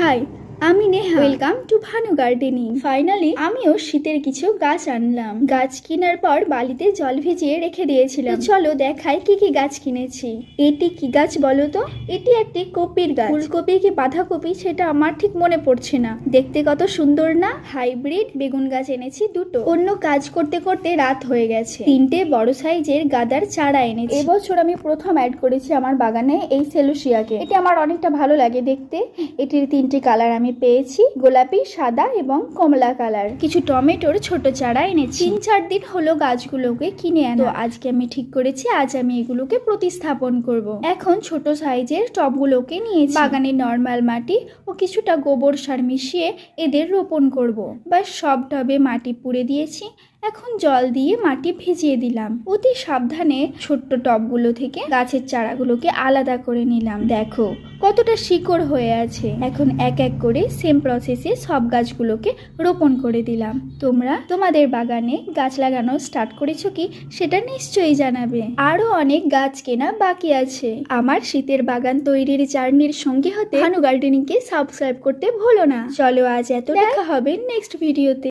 High, আমি Neha. Welcome to Bhanu gardening. Finally আমিও শীতের কিছু গাছ আনলাম। গাছ কেনার পর বালিতে জল ভিজিয়ে রেখে দিয়েছিলাম। চলো দেখাই কি কি গাছ কিনেছি। এটি কি গাছ বলো তো? এটি একটি কপির গাছ। ফুলকপি কি বাঁধাকপি সেটা আমার ঠিক মনে পড়ছে না। দেখতে কত সুন্দর না? হাইব্রিড বেগুন গাছ এনেছি দুটো। অন্য কাজ করতে করতে রাত হয়ে গেছে। 3টে বড় সাইজের গাদার চারা এনেছি। এবছর আমি প্রথম অ্যাড করেছি আমার বাগানে এই সেলুসিয়াকে। এটি আমার অনেকটা ভালো লাগে দেখতে। এটির 3টে কালার আমি পেয়েছি, গোলাপি, সাদা এবং কমলা কালার। কিছু টমেটোর ছোট চারা এনেছি। 3-4 দিন হলো গাছগুলোকে কিনে আনা। তো আজকে আমি ঠিক করেছি আজ আমি এগুলোকে প্রতিস্থাপন করব। এখন ছোট সাইজের টবগুলোকে নিয়েছি। বাগানে নরমাল মাটি ও কিছুটা গোবর সার মিশিয়ে এদের রোপণ করব। বাস সব টবে মাটি পুড়ে দিয়েছি। এখন জল দিয়ে মাটি ভিজিয়ে দিলাম। অতি সাবধানে ছোট্ট টবগুলো থেকে গাছের চারাগুলোকে আলাদা করে নিলাম। দেখো কতটা শিকড় হয়ে আছে। এখন এক এক করে সেম প্রসেসে সব গাছগুলোকে রোপণ করে দিলাম। তোমরা তোমাদের বাগানে গাছ লাগানো স্টার্ট করেছো কি সেটা নিশ্চয়ই জানাবে। আরো অনেক গাছ কেনা বাকি আছে। আমার শীতের বাগান তৈরির জার্নির সঙ্গে হতে ভানু গার্ডেনিংকে সাবস্ক্রাইব করতে ভুলো না। চলো আজ এত দেখা হবে নেক্সট ভিডিওতে।